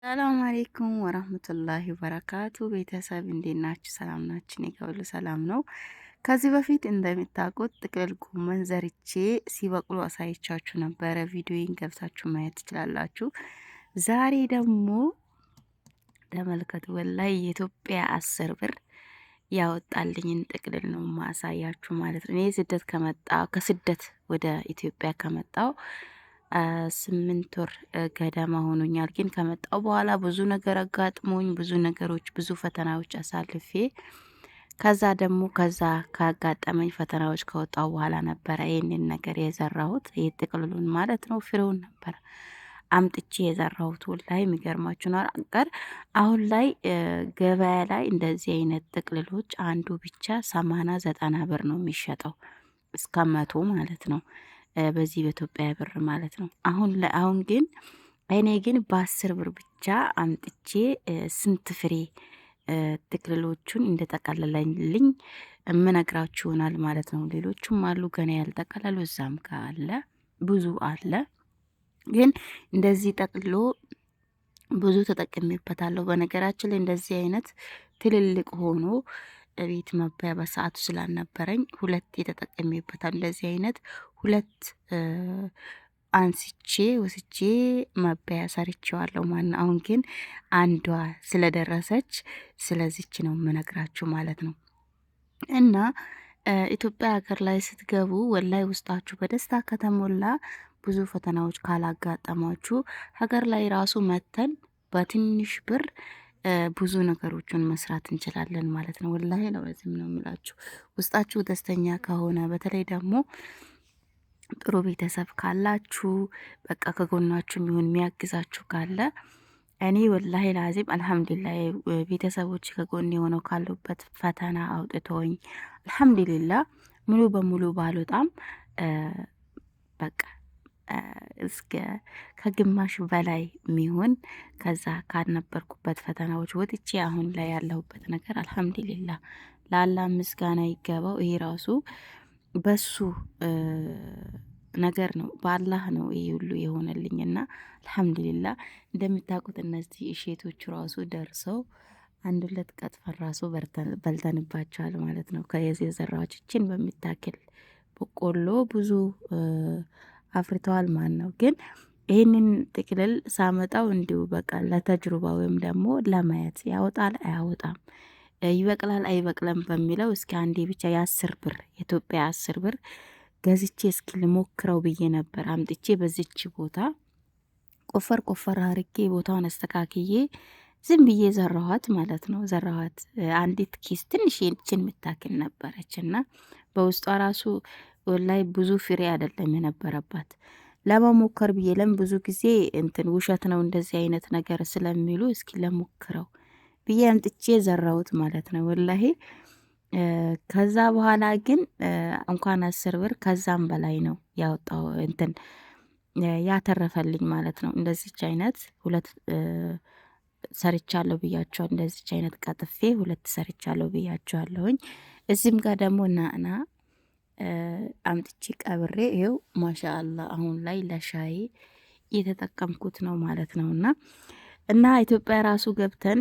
ሰላም አሌይኩም ወራህመቱላሂ ወበረካቱ። ቤተሰብ እንዴት ናችሁ? ሰላም ናችሁ? እኔ ጋር ሁሉ ሰላም ነው። ከዚህ በፊት እንደምታውቁት ጥቅል ጎመን ዘርቼ ሲበቅሉ አሳይቻችሁ ነበረ። ቪዲዮን ገብታችሁ ማየት ትችላላችሁ። ዛሬ ደግሞ ተመልከቱ። ወላይ የኢትዮጵያ 10 ብር ያወጣልኝን ጥቅልል ነው ማሳያችሁ ማለት ነው። እኔ ከስደት ወደ ኢትዮጵያ ከመጣው 8 ወር ገደማ ሆኖኛል። ግን ከመጣው በኋላ ብዙ ነገር አጋጥሞኝ ብዙ ፈተናዎች አሳልፌ ከዛ ካጋጠመኝ ፈተናዎች ከወጣው በኋላ ነበረ ይህንን ነገር የዘራሁት። ጥቅልሉን ማለት ነው ፍሬውን ነበር አምጥቼ የዘራሁት። ወላሂ የሚገርማችሁ ነገር አሁን ላይ ገበያ ላይ እንደዚህ አይነት ጥቅልሎች አንዱ ብቻ 80-90 ብር ነው የሚሸጠው፣ እስከ 100 ማለት ነው። በዚህ በኢትዮጵያ ብር ማለት ነው። አሁን ግን እኔ ግን በ10 ብር ብቻ አምጥቼ ስንት ፍሬ ጥቅልሎቹን እንደጠቀለለልኝ እምነግራችሁ ይሆናል ማለት ነው። ሌሎቹም አሉ ገና ያልጠቀለሉ፣ እዛም ካለ ብዙ አለ። ግን እንደዚህ ጠቅልሎ ብዙ ተጠቅሜበታለሁ። በነገራችን ላይ እንደዚህ አይነት ትልልቅ ሆኖ ቤት መባያ በሰዓቱ ስላልነበረኝ 2 ተጠቅሜበታል። እንደዚህ አይነት 2 አንስቼ ወስጄ መባያ ሰርቼዋለሁ። አሁን ግን አንዷ ስለደረሰች ስለዚች ነው የምነግራችሁ ማለት ነው። እና ኢትዮጵያ ሀገር ላይ ስትገቡ ወላይ ውስጣችሁ በደስታ ከተሞላ ብዙ ፈተናዎች ካላጋጠማችሁ ሀገር ላይ ራሱ መተን በትንሽ ብር ብዙ ነገሮችን መስራት እንችላለን ማለት ነው። ወላሂ ለወዝም ነው የምላችሁ። ውስጣችሁ ደስተኛ ከሆነ በተለይ ደግሞ ጥሩ ቤተሰብ ካላችሁ በቃ ከጎናችሁ የሚሆን የሚያግዛችሁ ካለ እኔ ወላሂ ላዚም አልሐምዱሊላህ ቤተሰቦች ከጎን የሆነው ካሉበት ፈተና አውጥቶኝ አልሐምዱሊላህ ሙሉ በሙሉ ባልወጣም በቃ እስከ ከግማሽ በላይ የሚሆን ከዛ ካልነበርኩበት ፈተናዎች ወጥቼ አሁን ላይ ያለሁበት ነገር አልሐምዱሊላህ ለአላህ ምስጋና ይገባው። ይሄ ራሱ በሱ ነገር ነው፣ በአላህ ነው ይሄ ሁሉ የሆነልኝና አልሐምዱሊላህ። እንደምታውቁት እነዚህ እሼቶቹ ራሱ ደርሰው 1-2 ቀጥፈን ራሱ በልተንባቸዋል ማለት ነው። ከየዚህ የዘራችን በሚታክል በቆሎ ብዙ አፍርተዋል ማን ነው። ግን ይህንን ጥቅልል ሳመጣው እንዲሁ በቃ ለተጅሩባ ወይም ደግሞ ለማየት ያወጣል አያወጣም፣ ይበቅላል አይበቅለም በሚለው እስኪ አንዴ ብቻ የ10 ብር የኢትዮጵያ 10 ብር ገዝቼ እስኪ ልሞክረው ብዬ ነበር። አምጥቼ በዚች ቦታ ቆፈር አርጌ ቦታውን አስተካክዬ ዝም ብዬ ዘራኋት ማለት ነው። ዘራኋት አንዲት ኪስ ትንሽ ይችን የምታክል ነበረች እና በውስጧ ራሱ ላይ ብዙ ፍሬ አይደለም የነበረባት። ለመሞከር ብዬ ብዙ ጊዜ ውሸት ነው እንደዚህ አይነት ነገር ስለሚሉ እስኪ ለሞክረው ብዬ አምጥቼ ዘራሁት ማለት ነው ወላሂ። ከዛ በኋላ ግን እንኳን 10 ብር ከዛም በላይ ነው ያወጣው ያተረፈልኝ ማለት ነው። እንደዚች አይነት 2 ሰርቻለሁ ብያቸዋል። እንደዚች አይነት ቀጥፌ 2 ሰርቻለሁ ብያቸዋለሁኝ። እዚህም ጋር ደግሞ ናና አምጥቼ ቀብሬ ይኸው ማሻአላህ አሁን ላይ ለሻይ እየተጠቀምኩት ነው ማለት ነው። እና ኢትዮጵያ ራሱ ገብተን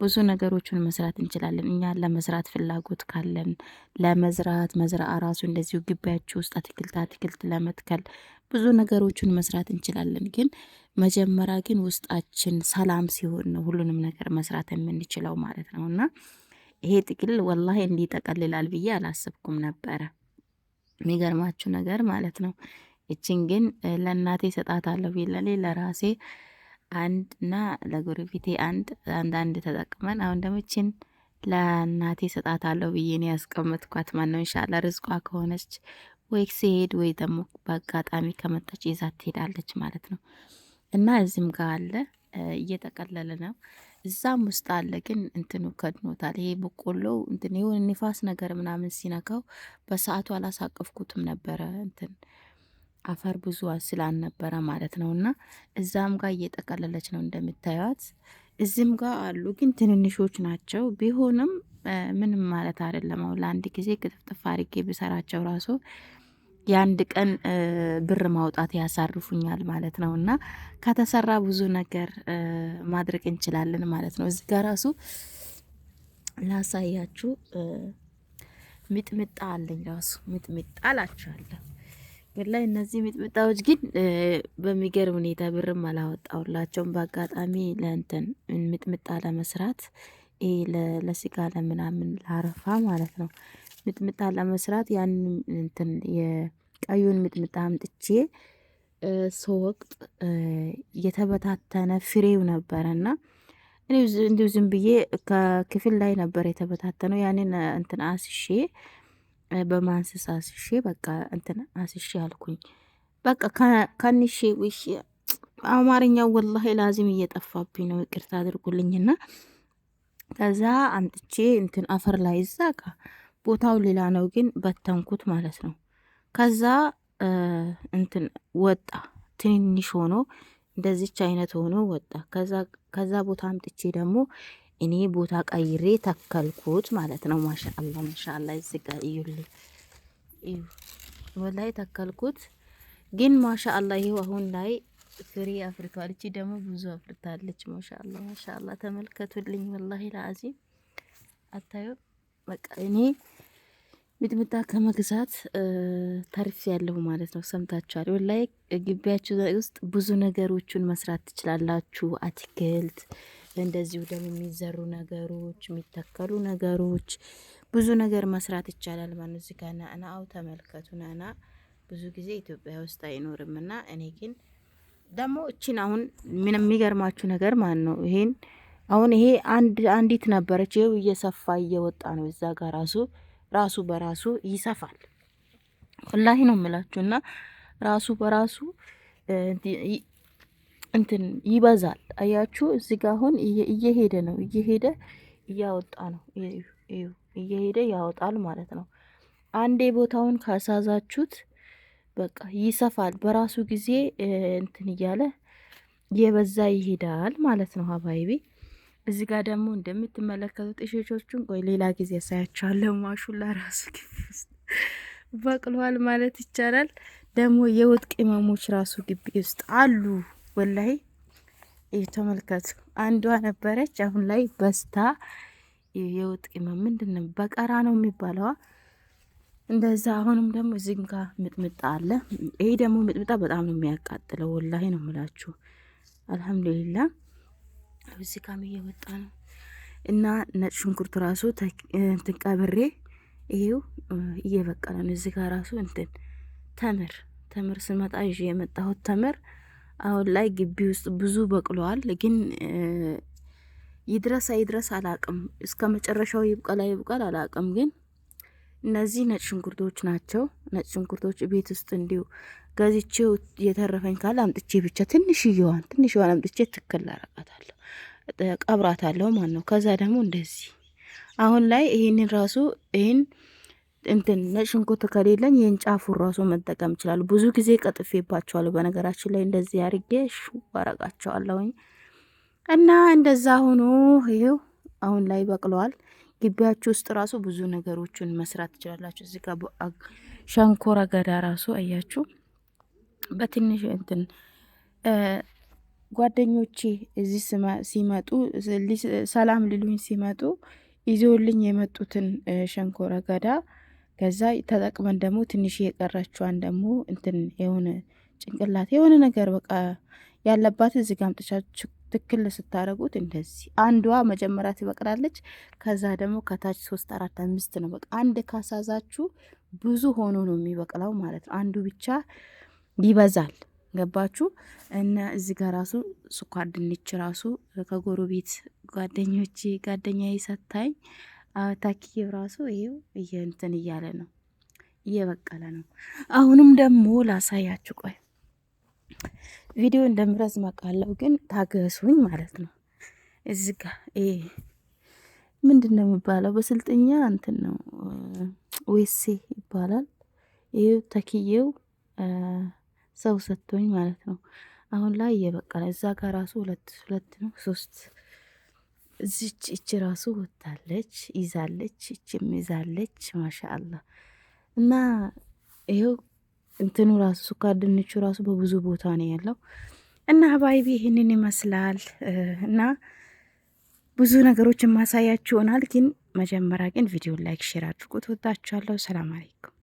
ብዙ ነገሮችን መስራት እንችላለን። እኛ ለመስራት ፍላጎት ካለን ለመዝራት መዝራአ ራሱ እንደዚሁ ግቢያችሁ ውስጥ አትክልት ለመትከል ብዙ ነገሮችን መስራት እንችላለን። ግን መጀመሪያ ግን ውስጣችን ሰላም ሲሆን ነው ሁሉንም ነገር መስራት የምንችለው ማለት ነው። እና ይሄ ጥቅል ወላሂ እንዲጠቀልላል ብዬ አላሰብኩም ነበረ። የሚገርማችሁ ነገር ማለት ነው። እችን ግን ለእናቴ ሰጣታለሁ ብዬ ለራሴ አንድ እና ለጎረቤቴ አንድ ተጠቅመን አሁን ደግሞ እችን ለእናቴ ሰጣታለሁ ብዬ ነው ያስቀመጥኳት። ማነው ኢንሻአላህ ርዝቋ ከሆነች ወይ ሲሄድ ወይ ደግሞ በአጋጣሚ ከመጣች ይዛት ትሄዳለች ማለት ነው። እና እዚህም ጋር አለ እየጠቀለለ ነው። እዛም ውስጥ አለ ግን ከድኖታል። ይሄ በቆሎ የሆነ ንፋስ ነገር ምናምን ሲነካው በሰዓቱ አላሳቀፍኩትም ነበረ አፈር ብዙ ስላልነበረ ማለት ነው። እና እዛም ጋር እየጠቀለለች ነው እንደምታዩት። እዚህም ጋር አሉ ግን ትንንሾች ናቸው። ቢሆንም ምንም ማለት አይደለም። አሁን ለአንድ ጊዜ ክትፍጥፍ አድርጌ ብሰራቸው ራሱ የአንድ ቀን ብር ማውጣት ያሳርፉኛል ማለት ነው። እና ከተሰራ ብዙ ነገር ማድረግ እንችላለን ማለት ነው። እዚህ ጋር ራሱ ላሳያችሁ ሚጥምጣ አለኝ ራሱ ሚጥምጣ አላችኋለሁ። ወላሂ እነዚህ ሚጥምጣዎች ግን በሚገርም ሁኔታ ብርም አላወጣውላቸውም። በአጋጣሚ ለእንትን ሚጥምጣ ለመስራት ለስጋ ለምናምን ላረፋ ማለት ነው። ሚጥምጣ ለመስራት ያን እንትን የቀዩን ሚጥምጣ አምጥቼ ስወቅጥ የተበታተነ ፍሬው ነበረና እኔ እንዲሁ ዝም ብዬ ከክፍል ላይ ነበር የተበታተነው። ያንን እንትን አስሼ በማንስስ አስሼ በቃ እንትን አስሼ አልኩኝ። በቃ ከንሼ ውሽ አማርኛው ወላሂ ላዚም እየጠፋብኝ ነው፣ ይቅርታ አድርጉልኝና ከዛ አምጥቼ እንትን አፈር ላይ እዛ ጋ ቦታው ሌላ ነው ግን በተንኩት ማለት ነው። ከዛ እንትን ወጣ ትንንሽ ሆኖ እንደዚች አይነት ሆኖ ወጣ። ከዛ ቦታ አምጥቼ ደግሞ እኔ ቦታ ቀይሬ ተከልኩት ማለት ነው። ማሻአላ ማሻአላ እዚህ ጋር እዩልኝ፣ እዩ ወላይ ተከልኩት። ግን ማሻአላ ይሄው አሁን ላይ ፍሬ አፍርቷል። እቺ ደግሞ ብዙ አፍርታለች። ማሻአላ ማሻአላ ተመልከቱልኝ። ወላሂ ለአዚም አታዩ። በቃ እኔ ሚጥምጣ ከመግዛት ተርፍ ያለሁ ማለት ነው። ሰምታችኋል። ወላይ ግቢያችሁ ውስጥ ብዙ ነገሮችን መስራት ትችላላችሁ። አትክልት እንደዚሁ ደግሞ የሚዘሩ ነገሮች፣ የሚተከሉ ነገሮች ብዙ ነገር መስራት ይቻላል ማለት እዚህ ጋር ናአው ተመልከቱ። ናና ብዙ ጊዜ ኢትዮጵያ ውስጥ አይኖርም እና እኔ ግን ደግሞ እቺን አሁን ምን የሚገርማችሁ ነገር ማን ነው ይሄን አሁን ይሄ አንዲት ነበረች። ይኸው እየሰፋ እየወጣ ነው። እዛ ጋር ራሱ በራሱ ይሰፋል። ወላሂ ነው የምላችሁና ራሱ በራሱ እንትን ይበዛል። አያችሁ እዚህ ጋር አሁን እየሄደ ነው፣ እየሄደ እያወጣ ነው። እየሄደ ያወጣል ማለት ነው። አንዴ ቦታውን ካሳዛችሁት በቃ ይሰፋል በራሱ ጊዜ እንትን እያለ እየበዛ ይሄዳል ማለት ነው። ሀባይቢ እዚህ ጋር ደግሞ እንደምትመለከቱት እሾቾቹን ቆይ ሌላ ጊዜ ያሳያችኋለሁ። ማሹላ ራሱ ግቢ ውስጥ በቅሏል ማለት ይቻላል። ደግሞ የወጥ ቅመሞች ራሱ ግቢ ውስጥ አሉ። ወላይ ተመልከቱ። አንዷ ነበረች አሁን ላይ በስታ የወጥ ቅመም ምንድነው በቀራ ነው የሚባለው እንደዛ። አሁንም ደግሞ እዚህም ጋር ምጥምጣ አለ። ይሄ ደግሞ ምጥምጣ በጣም ነው የሚያቃጥለው። ወላሂ ነው የምላችሁ። አልሐምዱሊላህ እዚህ ጋር እየወጣ ነው እና ነጭ ሽንኩርት ራሱ እንትን ቀብሬ ይሄው እየበቀለ ነው። እዚህ ጋር ራሱ እንትን ተምር ስመጣ ይዤ የመጣሁት ተምር አሁን ላይ ግቢ ውስጥ ብዙ በቅሏል። ግን ይድረስ አይድረስ አላቅም። እስከ መጨረሻው ይብቀል አይብቀል አላቅም። ግን እነዚህ ነጭ ሽንኩርቶች ናቸው። ነጭ ሽንኩርቶች ቤት ውስጥ እንዲሁ ገዝቼው የተረፈኝ ካለ አምጥቼ ብቻ ትንሽዬዋን አምጥቼ ትክክል አረጋታለሁ፣ ቀብራታለሁ ማለት ነው። ከዛ ደግሞ እንደዚህ አሁን ላይ ይሄንን ራሱ ይሄን እንትን ነጭ ሽንኩርት ከሌለኝ ይሄን ጫፉን ራሱ መጠቀም ይችላል። ብዙ ጊዜ ቀጥፌባቸዋለሁ በነገራችን ላይ እንደዚህ አርጌ አረጋቸዋለሁኝ እና እንደዛ ሆኖ ይሄው አሁን ላይ በቅለዋል። ግቢያችሁ ውስጥ ራሱ ብዙ ነገሮችን መስራት ትችላላችሁ። እዚህ ጋር ሸንኮራ አገዳ ራሱ አያችሁ በትንሽ እንትን ጓደኞቼ እዚህ ሲመጡ ሰላም ሊሉኝ ሲመጡ ይዘውልኝ የመጡትን ሸንኮራ አገዳ ከዛ ተጠቅመን ደግሞ ትንሽ የቀረችዋን ደግሞ እንትን የሆነ ጭንቅላት የሆነ ነገር በቃ ያለባት እዚህ ጋር አምጥቻችሁ ትክክል ስታረጉት እንደዚህ አንዷ መጀመሪያ ትበቅላለች። ከዛ ደግሞ ከታች 3 4 5 ነው። በቃ አንድ ካሳዛችሁ ብዙ ሆኖ ነው የሚበቅለው ማለት ነው። አንዱ ብቻ ይበዛል። ገባችሁ? እና እዚህ ጋር ራሱ ስኳር ድንች ራሱ ከጎረቤት ጓደኛዬ ሰታኝ ታኪዬው ራሱ ይሄው እንትን እያለ ነው፣ እየበቀለ ነው። አሁንም ደግሞ ላሳያችሁ። ቆይ ቪዲዮ እንደምረዝም አውቃለሁ ግን ታገሱኝ ማለት ነው። እዚህ ጋር ምንድነው የሚባለው በስልጥኛ እንትን ነው ወይሴ ይባላል። ይሄው ተኪዬው ሰው ሰጥቶኝ ማለት ነው። አሁን ላይ እየበቀለ እዛ ጋር ራሱ ሁለት ነው 3 እቺ ራሱ ወጣለች ይዛለች፣ እቺም ይዛለች። ማሻአላ እና ይሄው እንትኑ ራሱ ስኳር ድንቹ ራሱ በብዙ ቦታ ነው ያለው እና ሀባይቢ ይህንን ይመስላል እና ብዙ ነገሮችን ማሳያችሁ ይሆናል። ግን መጀመሪያ ግን ቪዲዮ ላይክ ሼር አድርጉት። ወዳችኋለሁ። ሰላም አለይኩም።